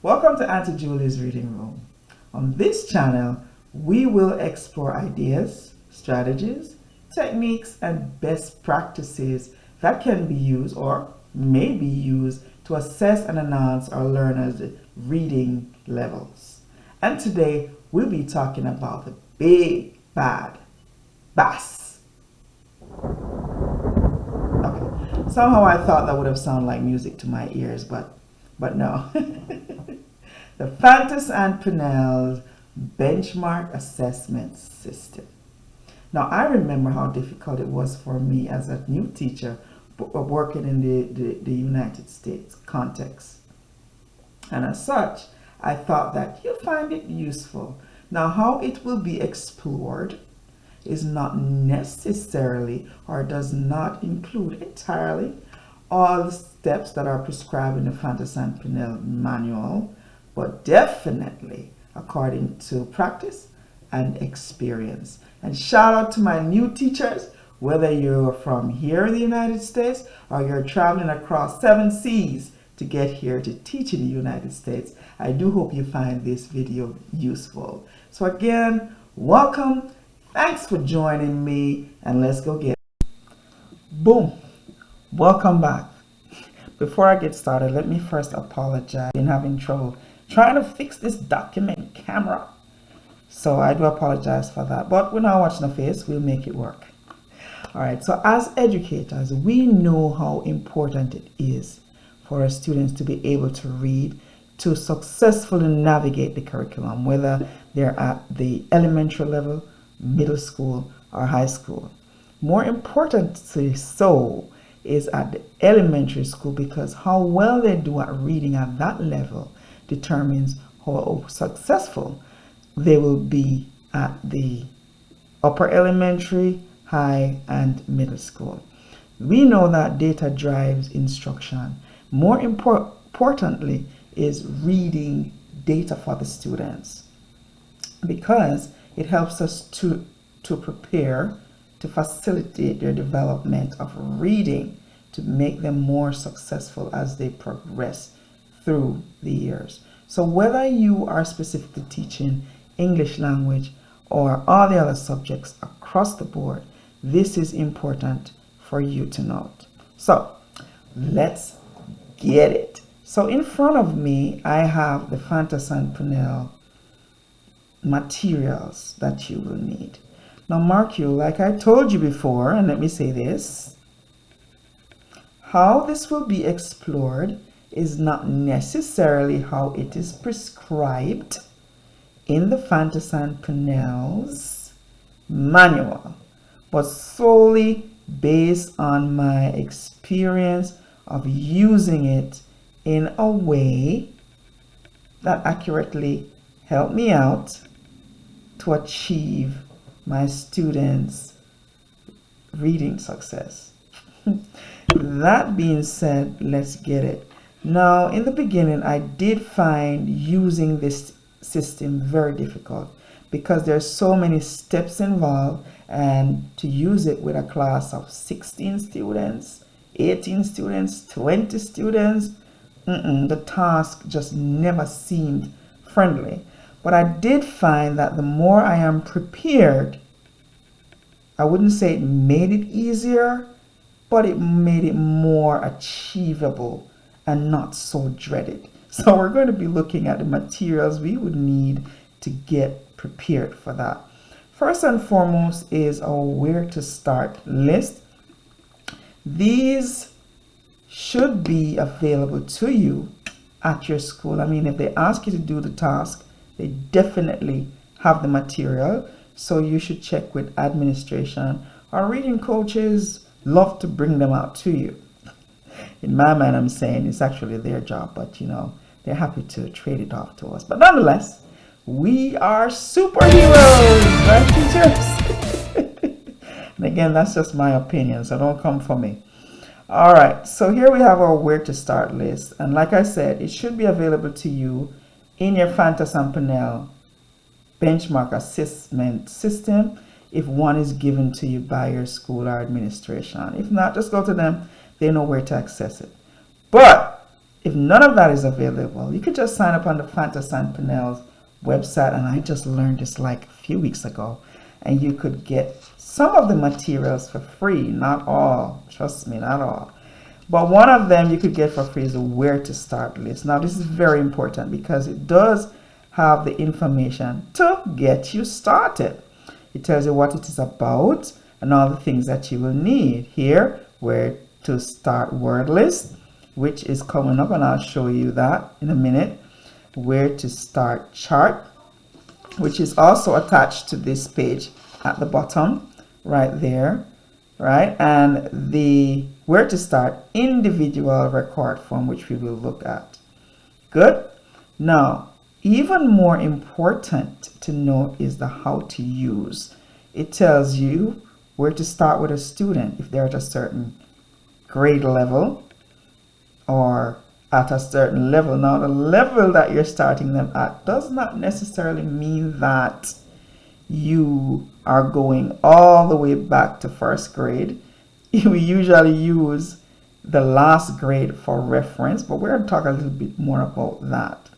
Welcome to Auntie Julie's Reading Room. On this channel, we will explore ideas, strategies, techniques, and best practices that can be used or may be used to assess and enhance our learners' reading levels. And today, we'll be talking about the big bad BAS. Okay, somehow I thought that would have sounded like music to my ears, but no. The Fountas Pinnell benchmark assessment system. Now, I remember how difficult it was for me as a new teacher working in the United States context. And as such, I thought that you'll find it useful. Now, how it will be explored is not necessarily or does not include entirely all the steps that are prescribed in the Fountas Pinnell manual, but definitely according to practice and experience. And shout out to my new teachers, whether you're from here in the United States or you're traveling across 7 seas to get here to teach in the United States. I do hope you find this video useful. So again, welcome. Thanks for joining me, and let's go get it. Boom. Welcome back. Before I get started, let me first apologize. I've been having trouble trying to fix this document camera. So I do apologize for that. But we're not watching the face. We'll make it work. All right. So as educators, we know how important it is for our students to be able to read, to successfully navigate the curriculum, whether they're at the elementary level, middle school, or high school. More importantly so is at the elementary school, because how well they do at reading at that level determines how successful they will be at the upper elementary, high, and middle school. We know that data drives instruction. More importantly is reading data for the students, because it helps us to prepare, to facilitate their development of reading, to make them more successful as they progress through the years. So whether you are specifically teaching English language or all the other subjects across the board, this is important for you to note. So let's get it. So in front of me, I have the Fountas Pinnell materials that you will need. Now mark you, like I told you before, and let me say this, how this will be explored is not necessarily how it is prescribed in the Fountas Pinnell's manual, but solely based on my experience of using it in a way that accurately helped me out to achieve my students' reading success. That being said, let's get it. Now, in the beginning, I did find using this system very difficult because there's so many steps involved, and to use it with a class of 16 students, 18 students, 20 students, the task just never seemed friendly. But I did find that the more I am prepared, I wouldn't say it made it easier, but it made it more achievable and not so dreaded. So we're going to be looking at the materials we would need to get prepared for that. First and foremost is our where to start list. These should be available to you at your school. I mean, if they ask you to do the task, they definitely have the material. So you should check with administration. Our reading coaches love to bring them out to you. In my mind, I'm saying it's actually their job, but you know, they're happy to trade it off to us. But nonetheless, we are superheroes, right, teachers? And again, that's just my opinion, so don't come for me. All right, so here we have our where to start list. And like I said, it should be available to you in your Fountas Pinnell benchmark assessment system if one is given to you by your school or administration. If not, just go to them. They know where to access it. But If none of that is available, you could just sign up on the Fountas Pinnell's website, and I just learned this like a few weeks ago, and you could get some of the materials for free, not all, trust me, not all. But one of them you could get for free is a where to start list. Now this is very important because it does have the information to get you started. It tells you what it is about and all the things that you will need. Here, where to start word list, which is coming up, and I'll show you that in a minute. Where to start chart, which is also attached to this page at the bottom right there, right? And the where to start individual record form, which we will look at. Good. Now, even more important to know is the how to use. It tells you where to start with a student if they're at a certain grade level or at a certain level. Now, the level that you're starting them at does not necessarily mean that you are going all the way back to first grade. We usually use the last grade for reference, but we're going to talk a little bit more about that.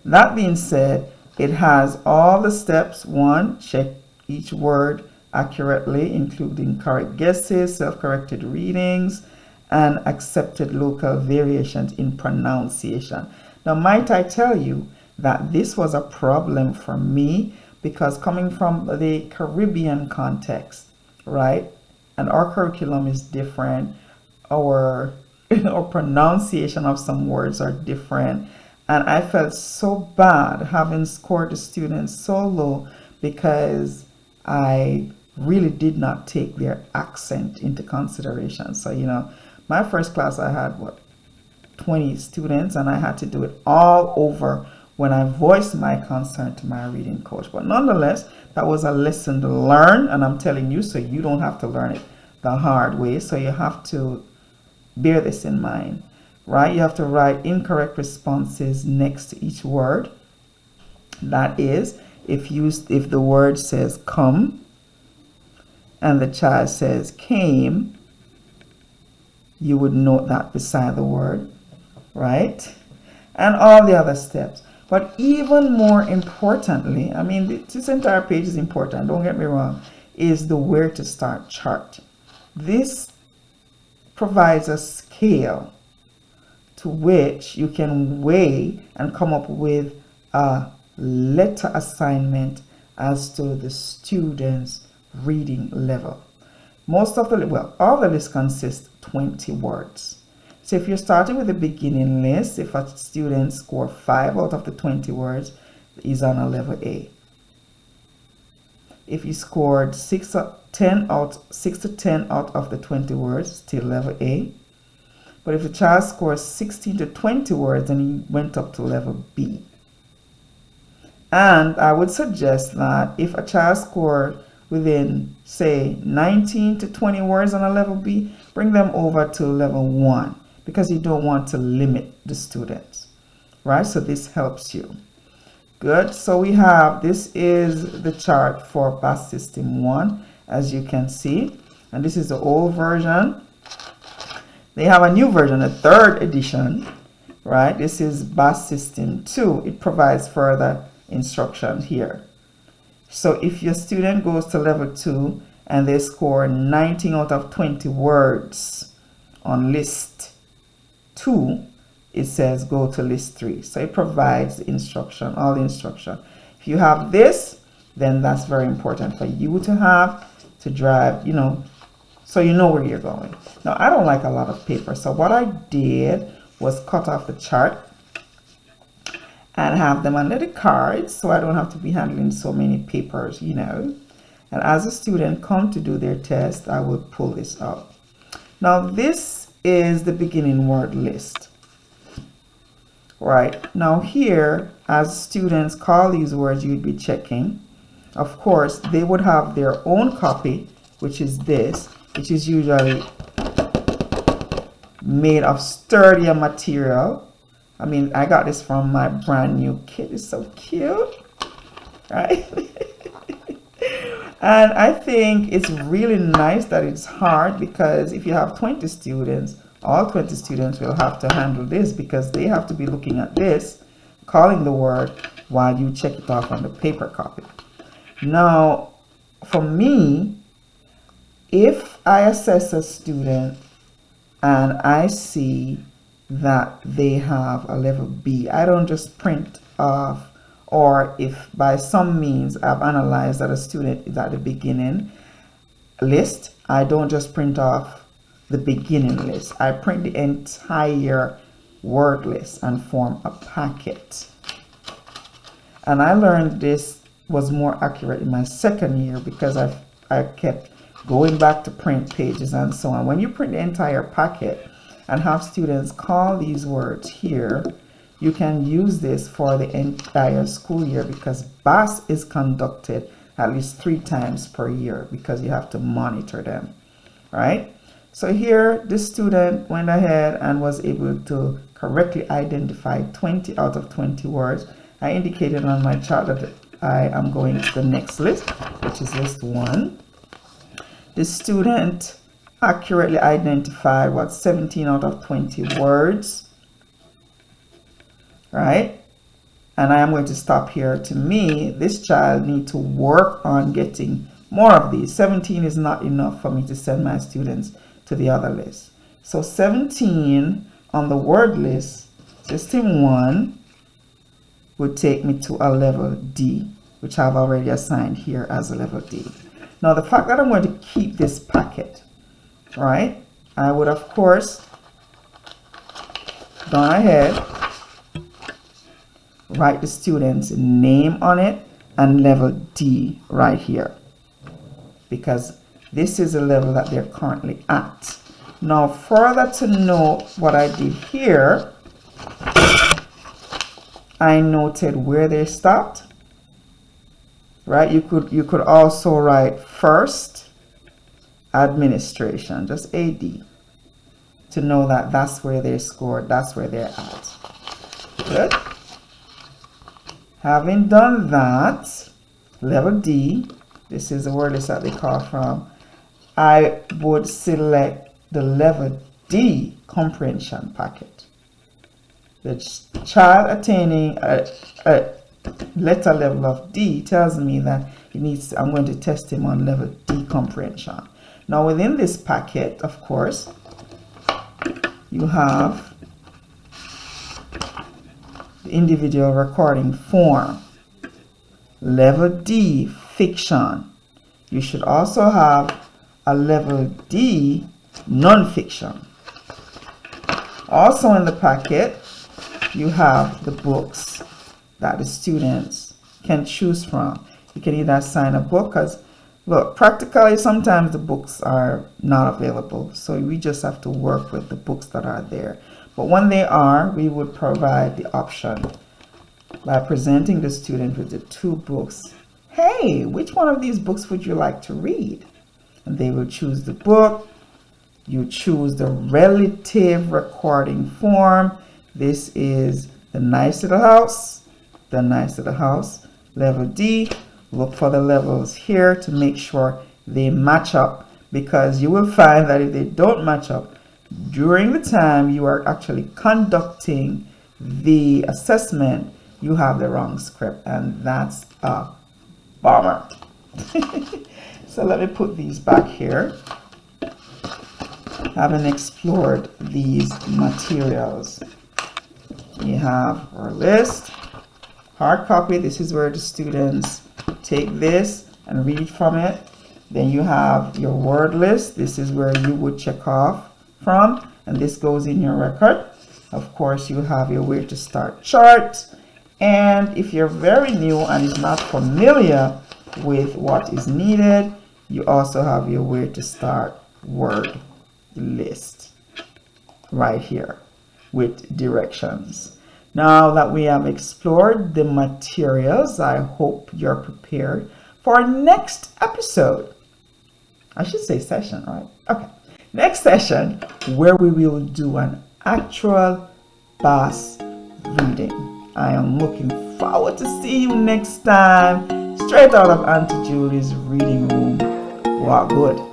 That being said, it has all the steps. 1, check each word accurately, including correct guesses, self-corrected readings, and accepted local variations in pronunciation. Now, might I tell you that this was a problem for me, because coming from the Caribbean context, right, and our curriculum is different, our pronunciation of some words are different, and I felt so bad having scored the students so low because I really did not take their accent into consideration. So, you know, my first class I had 20 students, and I had to do it all over when I voiced my concern to my reading coach. But nonetheless, that was a lesson to learn, and I'm telling you, so you don't have to learn it the hard way. So you have to bear this in mind, right? You have to write incorrect responses next to each word. That is, if the word says come and the child says came, you would note that beside the word, right? And all the other steps. But even more importantly, I mean, this entire page is important, don't get me wrong, is the where to start chart. This provides a scale to which you can weigh and come up with a letter assignment as to the student's reading level. Most of the, well, all the list consists 20 words. So if you're starting with the beginning list, if a student scored 5 out of the 20 words, he's on a level A. If you scored 6 to 10 out of the 20 words, still level A. But if the child scores 16 to 20 words, then he went up to level B. And I would suggest that if a child scored within, say, 19 to 20 words on a level B, bring them over to level 1, because you don't want to limit the students, right? So this helps you. Good. So we have, this is the chart for BAS System 1, as you can see. And this is the old version. They have a new version, a 3rd edition, right? This is BAS System 2. It provides further instruction here. So if your student goes to level 2 and they score 19 out of 20 words on list 2, it says go to list 3. So it provides the instruction, all the instruction. If you have this, then that's very important for you to have to drive, you know, so you know where you're going. Now, I don't like a lot of paper, so what I did was cut off the chart and have them under the cards, so I don't have to be handling so many papers, you know. And as a student come to do their test, I will pull this out. Now, this is the beginning word list. Right, now here, as students call these words, you'd be checking. Of course, they would have their own copy, which is this, which is usually made of sturdier material. I mean, I got this from my brand new kit. It's so cute, right? And I think it's really nice that it's hard, because if you have 20 students, All 20 students will have to handle this because they have to be looking at this, calling the word, while you check it off on the paper copy. Now, for me, if I assess a student and I see that they have a level B, I don't just print off, or if by some means I've analyzed that a student is at the beginning list, I don't just print off the beginning list. I print the entire word list and form a packet. And I learned this was more accurate in my second year because I kept going back to print pages and so on. When you print the entire packet and have students call these words here, you can use this for the entire school year because BAS is conducted at least 3 times per year because you have to monitor them, right? So here, this student went ahead and was able to correctly identify 20 out of 20 words. I indicated on my chart that I am going to the next list, which is list 1. The student accurately identified 17 out of 20 words, right? And I am going to stop here. To me, this child needs to work on getting more of these. 17 is not enough for me to send my students to the other list. So 17 on the word list, system 1, would take me to a level D, which I've already assigned here as a level D. Now, the fact that I'm going to keep this packet, right, I would, of course, gone ahead, write the student's name on it and level D right here, because this is the level that they're currently at. Now, further to know what I did here, I noted where they stopped, right? You could also write first administration, just AD, to know that that's where they scored, that's where they're at. Good. Having done that, level D, this is the word list that they call from, I would select the level D comprehension packet. The child attaining a letter level of D tells me that I'm going to test him on level D comprehension. Now, within this packet, of course, you have the individual recording form, level D fiction. You should also have a level D non-fiction. Also in the packet, you have the books that the students can choose from. You can either assign a book, because look, practically sometimes the books are not available, so we just have to work with the books that are there. But when they are, we would provide the option by presenting the student with the 2 books. Hey, which one of these books would you like to read? And they will choose the book. You choose the relative recording form. This is the nice little house, the nice little house, level D. Look for the levels here to make sure they match up, because you will find that if they don't match up during the time you are actually conducting the assessment, you have the wrong script, and that's a bummer. So let me put these back here. Having explored these materials, we have our list, hard copy. This is where the students take this and read from it. Then you have your word list. This is where you would check off from, and this goes in your record. Of course, you have your where to start chart. And if you're very new and is not familiar with what is needed, you also have your where to start word list right here with directions. Now that we have explored the materials, I hope you're prepared for our next episode. I should say session, right? Okay. Next session, where we will do an actual BAS reading. I am looking forward to see you next time, straight out of Auntie Julie's reading room. Wow, good.